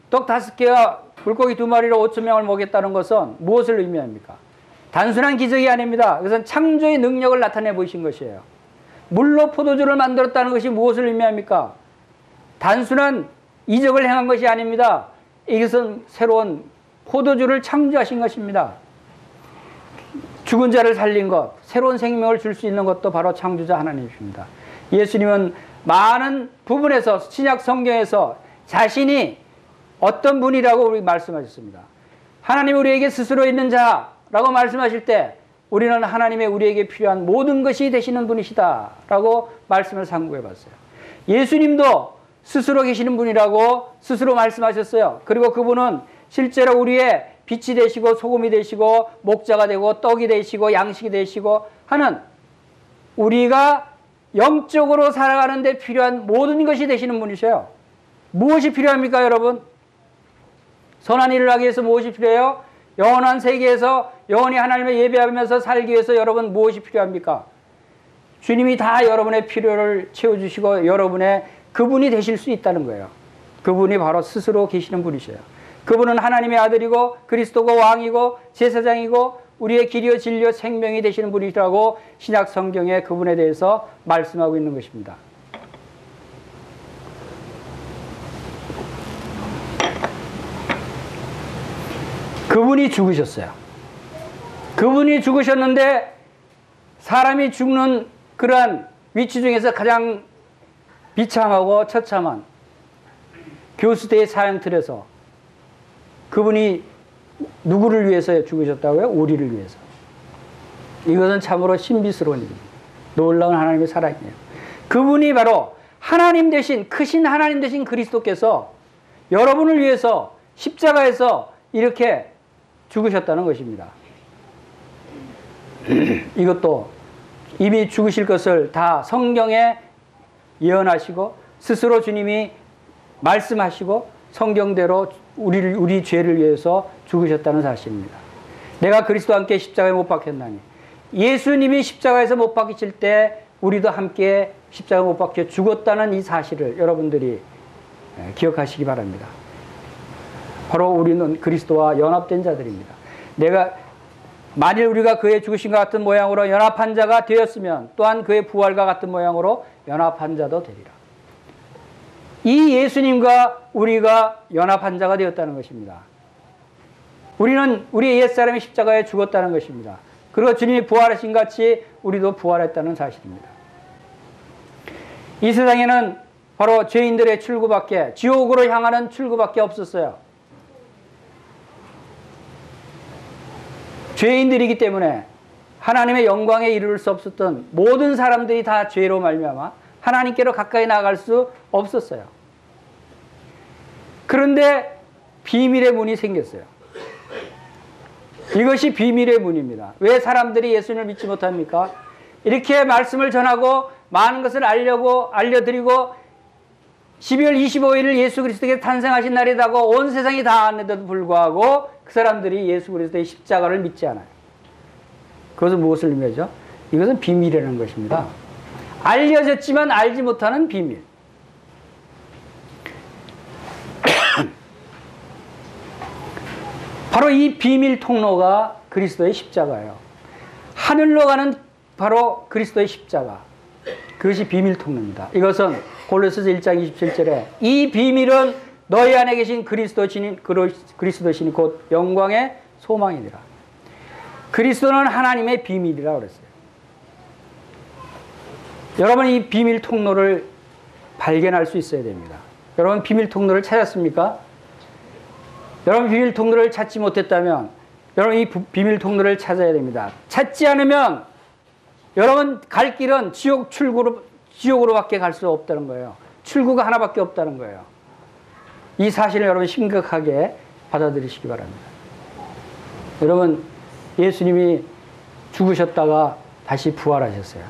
떡 5개와 물고기 2마리로 5,000명을 먹였다는 것은 무엇을 의미합니까? 단순한 기적이 아닙니다. 그것은 창조의 능력을 나타내 보이신 것이에요. 물로 포도주를 만들었다는 것이 무엇을 의미합니까? 단순한 이적을 행한 것이 아닙니다. 이것은 새로운 포도주를 창조하신 것입니다. 죽은 자를 살린 것, 새로운 생명을 줄 수 있는 것도 바로 창조자 하나님이십니다. 예수님은 많은 부분에서 신약 성경에서 자신이 어떤 분이라고 우리 말씀하셨습니다. 하나님이 우리에게 스스로 있는 자라고 말씀하실 때 우리는 하나님의 우리에게 필요한 모든 것이 되시는 분이시다 라고 말씀을 상고해 봤어요. 예수님도 스스로 계시는 분이라고 스스로 말씀하셨어요. 그리고 그분은 실제로 우리의 빛이 되시고 소금이 되시고 목자가 되고 떡이 되시고 양식이 되시고 하는 우리가 영적으로 살아가는 데 필요한 모든 것이 되시는 분이셔요. 무엇이 필요합니까 여러분? 선한 일을 하기 위해서 무엇이 필요해요? 영원한 세계에서 영원히 하나님을 예배하면서 살기 위해서 여러분 무엇이 필요합니까? 주님이 다 여러분의 필요를 채워주시고 여러분의 그분이 되실 수 있다는 거예요. 그분이 바로 스스로 계시는 분이셔요. 그분은 하나님의 아들이고 그리스도고 왕이고 제사장이고 우리의 길이요 진리요 생명이 되시는 분이라고 신약 성경에 그분에 대해서 말씀하고 있는 것입니다. 그분이 죽으셨어요. 그분이 죽으셨는데 사람이 죽는 그러한 위치 중에서 가장 비참하고 처참한 교수대의 사형틀에서 그분이 누구를 위해서 죽으셨다고요? 우리를 위해서. 이것은 참으로 신비스러운 일입니다. 놀라운 하나님의 사랑이에요. 그분이 바로 하나님 대신, 크신 하나님 대신 그리스도께서 여러분을 위해서 십자가에서 이렇게 죽으셨다는 것입니다. 이것도 이미 죽으실 것을 다 성경에 예언하시고 스스로 주님이 말씀하시고 성경대로 우리 죄를 위해서 죽으셨다는 사실입니다. 내가 그리스도와 함께 십자가에 못 박혔나니 예수님이 십자가에서 못 박히실 때 우리도 함께 십자가에 못 박혀 죽었다는 이 사실을 여러분들이 기억하시기 바랍니다. 바로 우리는 그리스도와 연합된 자들입니다. 만일 우리가 그의 죽으심과 같은 모양으로 연합한 자가 되었으면 또한 그의 부활과 같은 모양으로 연합한 자도 되리라. 이 예수님과 우리가 연합한 자가 되었다는 것입니다. 우리는 우리의 옛사람이 십자가에 죽었다는 것입니다. 그리고 주님이 부활하신 같이 우리도 부활했다는 사실입니다. 이 세상에는 바로 죄인들의 출구밖에, 지옥으로 향하는 출구밖에 없었어요. 죄인들이기 때문에 하나님의 영광에 이룰 수 없었던 모든 사람들이 다 죄로 말미암아 하나님께로 가까이 나아갈 수 없었어요. 그런데 비밀의 문이 생겼어요. 이것이 비밀의 문입니다. 왜 사람들이 예수님을 믿지 못합니까? 이렇게 말씀을 전하고 많은 것을 알려드리고 12월 25일을 예수 그리스도께서 탄생하신 날이라고 온 세상이 다 아는데도 불구하고 그 사람들이 예수 그리스도의 십자가를 믿지 않아요. 그것은 무엇을 의미하죠? 이것은 비밀이라는 것입니다. 알려졌지만 알지 못하는 비밀. 바로 이 비밀 통로가 그리스도의 십자가예요. 하늘로 가는 바로 그리스도의 십자가. 그것이 비밀 통로입니다. 이것은 골로새서 1장 27절에 이 비밀은 너희 안에 계신 그리스도신이 곧 영광의 소망이니라. 그리스도는 하나님의 비밀이라고 그랬어요. 여러분 이 비밀 통로를 발견할 수 있어야 됩니다. 여러분 비밀 통로를 찾았습니까? 여러분 비밀 통로를 찾지 못했다면 여러분 이 비밀 통로를 찾아야 됩니다. 찾지 않으면 여러분 갈 길은 지옥으로밖에 갈 수 없다는 거예요. 출구가 하나밖에 없다는 거예요. 이 사실을 여러분 심각하게 받아들이시기 바랍니다. 여러분 예수님이 죽으셨다가 다시 부활하셨어요.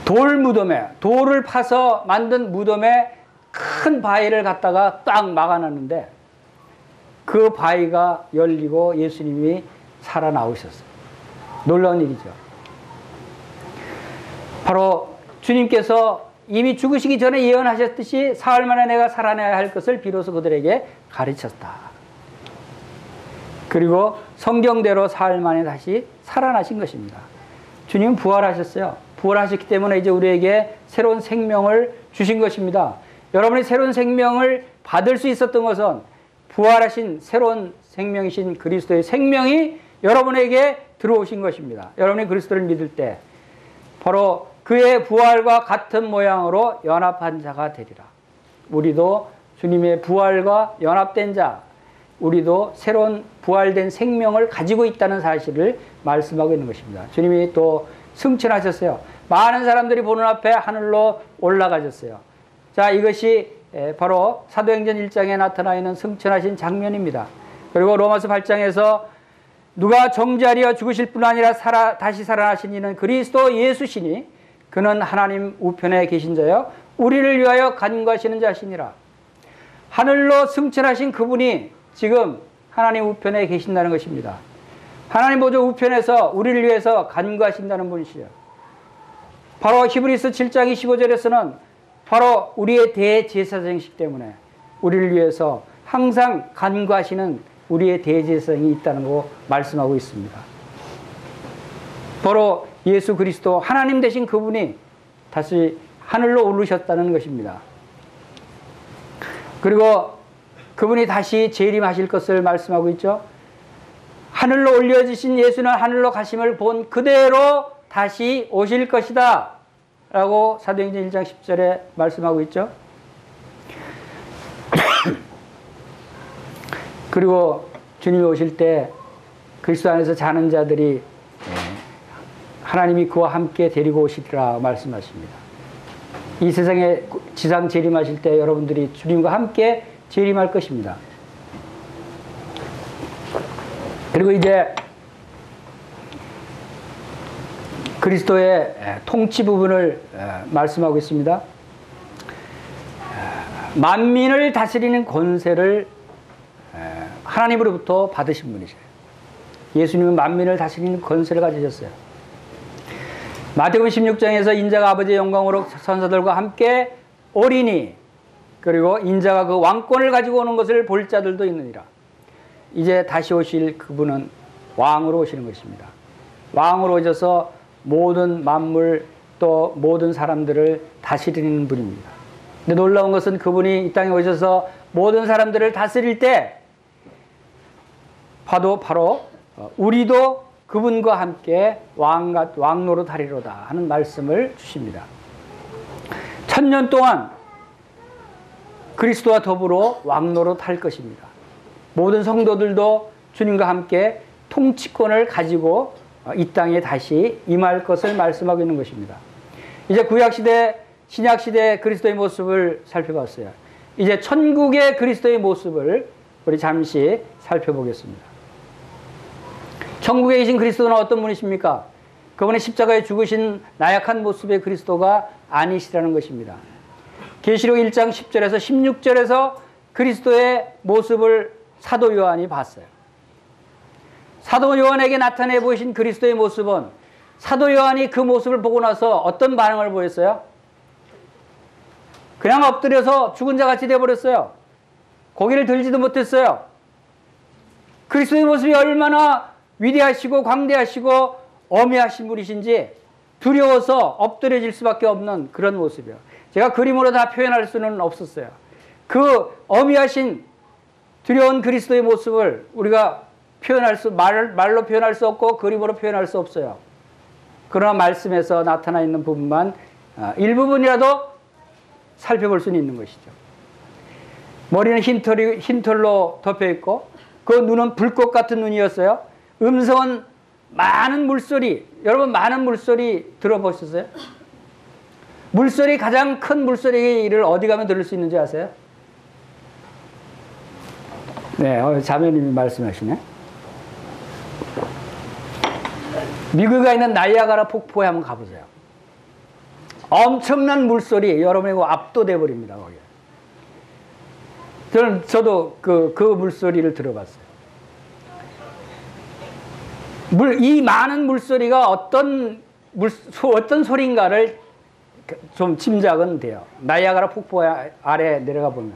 돌을 파서 만든 무덤에 큰 바위를 갖다가 딱 막아놨는데 그 바위가 열리고 예수님이 살아나오셨어요. 놀라운 일이죠. 바로 주님께서 이미 죽으시기 전에 예언하셨듯이 사흘 만에 내가 살아나야 할 것을 비로소 그들에게 가르쳤다. 그리고 성경대로 사흘 만에 다시 살아나신 것입니다. 주님은 부활하셨어요. 부활하셨기 때문에 이제 우리에게 새로운 생명을 주신 것입니다. 여러분이 새로운 생명을 받을 수 있었던 것은 부활하신 새로운 생명이신 그리스도의 생명이 여러분에게 들어오신 것입니다. 여러분이 그리스도를 믿을 때 바로 그의 부활과 같은 모양으로 연합한 자가 되리라. 우리도 주님의 부활과 연합된 자, 우리도 새로운 부활된 생명을 가지고 있다는 사실을 말씀하고 있는 것입니다. 주님이 또 승천하셨어요. 많은 사람들이 보는 앞에 하늘로 올라가셨어요. 자, 이것이 바로 사도행전 1장에 나타나 있는 승천하신 장면입니다. 그리고 로마서 8장에서 누가 정죄하려 죽으실 뿐 아니라 다시 살아나신 이는 그리스도 예수시니 그는 하나님 우편에 계신 자요 우리를 위하여 간구하시는 자시니라. 하늘로 승천하신 그분이 지금 하나님 우편에 계신다는 것입니다. 하나님 보좌 우편에서 우리를 위해서 간구하신다는 분이시죠. 바로 히브리서 7장 25절에서는 바로 우리의 대제사장이시기 때문에 우리를 위해서 항상 간구하시는 우리의 대제사장이 있다는 거 말씀하고 있습니다. 바로 예수 그리스도 하나님 되신 그분이 다시 하늘로 오르셨다는 것입니다. 그리고 그분이 다시 재림하실 것을 말씀하고 있죠. 하늘로 올려지신 예수는 하늘로 가심을 본 그대로 다시 오실 것이다 라고 사도행전 1장 10절에 말씀하고 있죠. 그리고 주님이 오실 때 그리스도 안에서 자는 자들이 하나님이 그와 함께 데리고 오시리라 말씀하십니다. 이 세상에 지상 재림하실 때 여러분들이 주님과 함께 재림할 것입니다. 그리고 이제 그리스도의 통치 부분을 말씀하고 있습니다. 만민을 다스리는 권세를 하나님으로부터 받으신 분이세요. 예수님은 만민을 다스리는 권세를 가지셨어요. 마태복음 16장에서 인자가 아버지의 영광으로 선사들과 함께 오리니, 그리고 인자가 그 왕권을 가지고 오는 것을 볼 자들도 있느니라. 이제 다시 오실 그분은 왕으로 오시는 것입니다. 왕으로 오셔서 모든 만물 또 모든 사람들을 다스리는 분입니다. 근데 놀라운 것은 그분이 이 땅에 오셔서 모든 사람들을 다스릴 때 바로 우리도 그분과 함께 왕노릇 하리로다 하는 말씀을 주십니다. 1000년 동안 그리스도와 더불어 왕노릇 할 것입니다. 모든 성도들도 주님과 함께 통치권을 가지고 이 땅에 다시 임할 것을 말씀하고 있는 것입니다. 이제 구약시대, 신약시대 그리스도의 모습을 살펴봤어요. 이제 천국의 그리스도의 모습을 우리 잠시 살펴보겠습니다. 천국에 계신 그리스도는 어떤 분이십니까? 그분의 십자가에 죽으신 나약한 모습의 그리스도가 아니시라는 것입니다. 계시록 1장 10절에서 16절에서 그리스도의 모습을 사도 요한이 봤어요. 사도 요한에게 나타내 보이신 그리스도의 모습은 사도 요한이 그 모습을 보고 나서 어떤 반응을 보였어요? 그냥 엎드려서 죽은 자 같이 되어버렸어요. 고개를 들지도 못했어요. 그리스도의 모습이 얼마나 위대하시고 광대하시고 어미하신 분이신지 두려워서 엎드려질 수밖에 없는 그런 모습이에요. 제가 그림으로 다 표현할 수는 없었어요. 그 어미하신 두려운 그리스도의 모습을 우리가 말로 표현할 수 없고 그림으로 표현할 수 없어요. 그러나 말씀에서 나타나 있는 부분만 일부분이라도 살펴볼 수는 있는 것이죠. 머리는 흰털로 덮여있고 그 눈은 불꽃 같은 눈이었어요. 음성은 많은 물소리, 여러분 많은 물소리 들어보셨어요? 물소리, 가장 큰 물소리를 어디 가면 들을 수 있는지 아세요? 네, 자매님이 말씀하시네. 미국에 있는 나이아가라 폭포에 한번 가보세요. 엄청난 물소리, 여러분이 압도돼 버립니다, 거기. 저도 그 물소리를 들어봤어요. 이 많은 물소리가 어떤 소리인가를 좀 짐작은 돼요. 나이아가라 폭포 아래 내려가 보면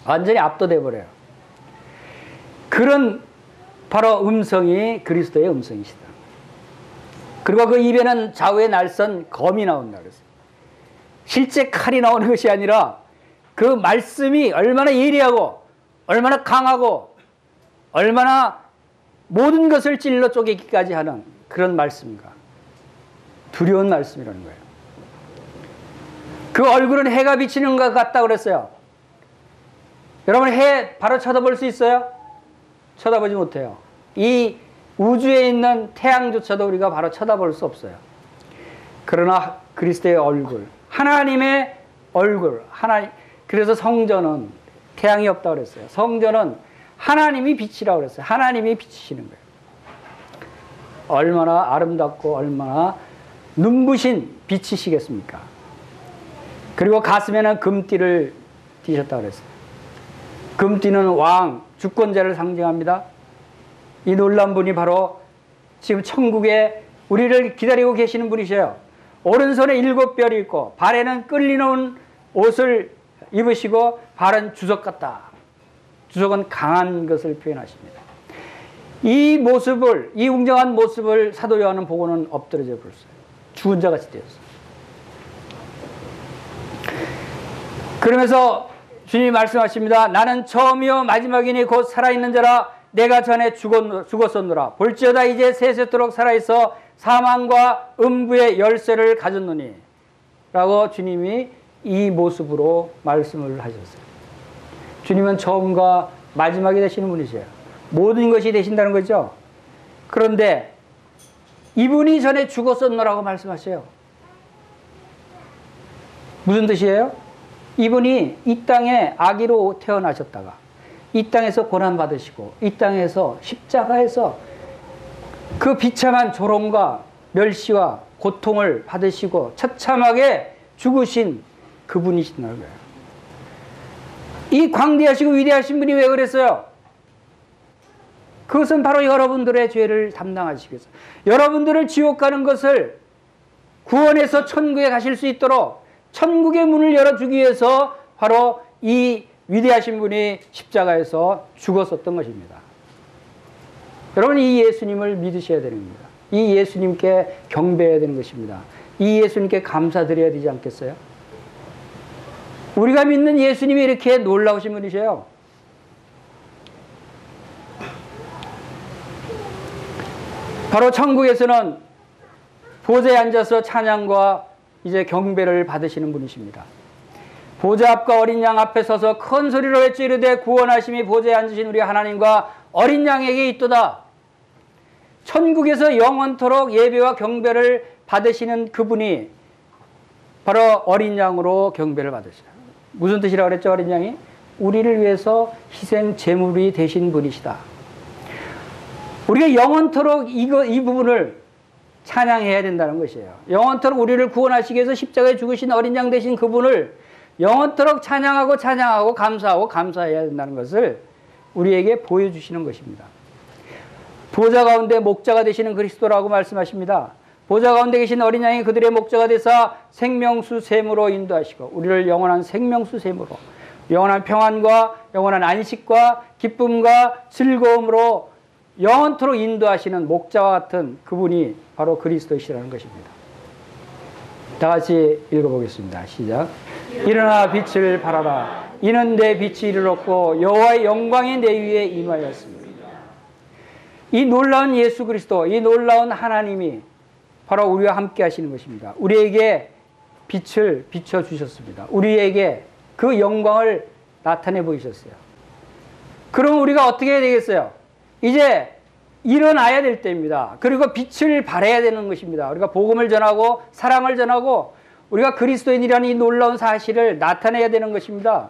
완전히 압도돼 버려요. 그런 바로 음성이 그리스도의 음성이시다. 그리고 그 입에는 좌우의 날선 검이 나온다 그랬어요. 실제 칼이 나오는 것이 아니라 그 말씀이 얼마나 예리하고 얼마나 강하고 얼마나 모든 것을 찔러 쪼개기까지 하는 그런 말씀인가. 두려운 말씀이라는 거예요. 그 얼굴은 해가 비치는 것 같다 그랬어요. 여러분 해 바로 쳐다볼 수 있어요? 쳐다보지 못해요. 이 우주에 있는 태양조차도 우리가 바로 쳐다볼 수 없어요. 그러나 그리스도의 얼굴, 하나님의 얼굴, 그래서 성전은 태양이 없다고 그랬어요. 성전은 하나님이 빛이라고 그랬어요. 하나님이 비치시는 거예요. 얼마나 아름답고 얼마나 눈부신 빛이시겠습니까? 그리고 가슴에는 금띠를 띠셨다고 그랬어요. 금띠는 왕, 주권자를 상징합니다. 이 놀라운 분이 바로 지금 천국에 우리를 기다리고 계시는 분이셔요. 오른손에 7뼈이 있고 발에는 끌리놓은 옷을 입으시고 발은 주석 같다. 주석은 강한 것을 표현하십니다. 이 모습을, 이 웅장한 모습을 사도 요한은 보고는 엎드러져 버렸어요. 죽은 자 같이 되었어요. 그러면서 주님이 말씀하십니다. 나는 처음이요 마지막이니 곧 살아있는 자라. 내가 전에 죽었었노라. 볼지어다 이제 세세토록 살아있어 사망과 음부의 열쇠를 가졌노니 라고 주님이 이 모습으로 말씀을 하셨어요. 주님은 처음과 마지막이 되시는 분이세요. 모든 것이 되신다는 거죠. 그런데 이분이 전에 죽었었노라고 말씀하세요. 무슨 뜻이에요? 이분이 이 땅에 아기로 태어나셨다가 이 땅에서 고난받으시고 이 땅에서 십자가에서 그 비참한 조롱과 멸시와 고통을 받으시고 처참하게 죽으신 그분이시다는 거예요. 이 광대하시고 위대하신 분이 왜 그랬어요? 그것은 바로 여러분들의 죄를 담당하시기 위해서, 여러분들을 지옥 가는 것을 구원해서 천국에 가실 수 있도록 천국의 문을 열어주기 위해서 바로 이 위대하신 분이 십자가에서 죽었었던 것입니다. 여러분, 이 예수님을 믿으셔야 되는 겁니다. 이 예수님께 경배해야 되는 것입니다. 이 예수님께 감사드려야 되지 않겠어요? 우리가 믿는 예수님이 이렇게 놀라우신 분이세요. 바로 천국에서는 보좌에 앉아서 찬양과 이제 경배를 받으시는 분이십니다. 보좌 앞과 어린 양 앞에 서서 큰 소리로 외쳐 이르되 구원하심이 보좌에 앉으신 우리 하나님과 어린 양에게 있도다. 천국에서 영원토록 예배와 경배를 받으시는 그분이 바로 어린 양으로 경배를 받으시다. 무슨 뜻이라고 그랬죠? 어린 양이 우리를 위해서 희생 제물이 되신 분이시다. 우리가 영원토록 이 부분을 찬양해야 된다는 것이에요. 영원토록 우리를 구원하시기 위해서 십자가에 죽으신 어린 양 되신 그분을 영원토록 찬양하고 감사해야 된다는 것을 우리에게 보여주시는 것입니다. 보좌 가운데 목자가 되시는 그리스도라고 말씀하십니다. 보좌 가운데 계신 어린 양이 그들의 목자가 되사 생명수 샘으로 인도하시고 우리를 영원한 생명수 샘으로 영원한 평안과 영원한 안식과 기쁨과 즐거움으로 영원토록 인도하시는 목자와 같은 그분이 바로 그리스도이시라는 것입니다. 다 같이 읽어보겠습니다. 시작. 일어나 빛을 발하라. 이는 내 빛이 이르렀고 여호와의 영광이 내 위에 임하였습니다. 이 놀라운 예수 그리스도, 이 놀라운 하나님이 바로 우리와 함께 하시는 것입니다. 우리에게 빛을 비춰주셨습니다. 우리에게 그 영광을 나타내 보이셨어요. 그럼 우리가 어떻게 해야 되겠어요? 이제 일어나야 될 때입니다. 그리고 빛을 발해야 되는 것입니다. 우리가 복음을 전하고 사랑을 전하고 우리가 그리스도인이라는 이 놀라운 사실을 나타내야 되는 것입니다.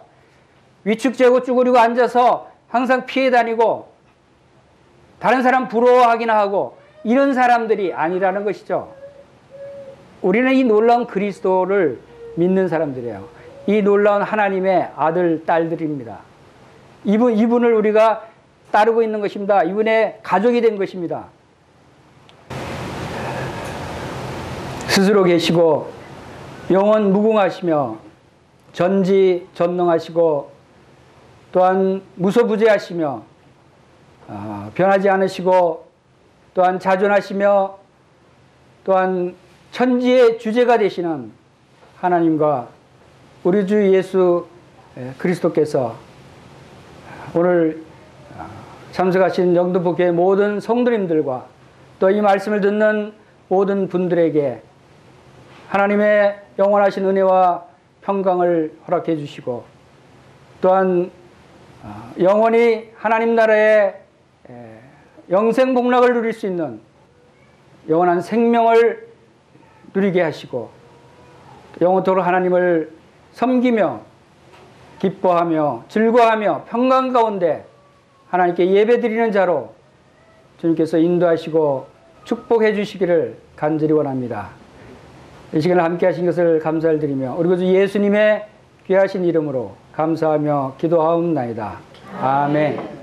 위축되고 쭈그리고 앉아서 항상 피해 다니고 다른 사람 부러워하기나 하고 이런 사람들이 아니라는 것이죠. 우리는 이 놀라운 그리스도를 믿는 사람들이에요. 이 놀라운 하나님의 아들, 딸들입니다. 이분을 우리가 따르고 있는 것입니다. 이분의 가족이 된 것입니다. 스스로 계시고 영원 무궁하시며 전지전능하시고 또한 무소부재하시며 변하지 않으시고 또한 자존하시며 또한 천지의 주제가 되시는 하나님과 우리 주 예수 그리스도께서 오늘 참석하신 영등포교회 모든 성도님들과 또 이 말씀을 듣는 모든 분들에게 하나님의 영원하신 은혜와 평강을 허락해 주시고 또한 영원히 하나님 나라의 영생복락을 누릴 수 있는 영원한 생명을 누리게 하시고 영원토록 하나님을 섬기며 기뻐하며 즐거워하며 평강 가운데 하나님께 예배드리는 자로 주님께서 인도하시고 축복해 주시기를 간절히 원합니다. 이 시간을 함께 하신 것을 감사를 드리며 우리 구주 예수님의 귀하신 이름으로 감사하며 기도하옵나이다. 아멘.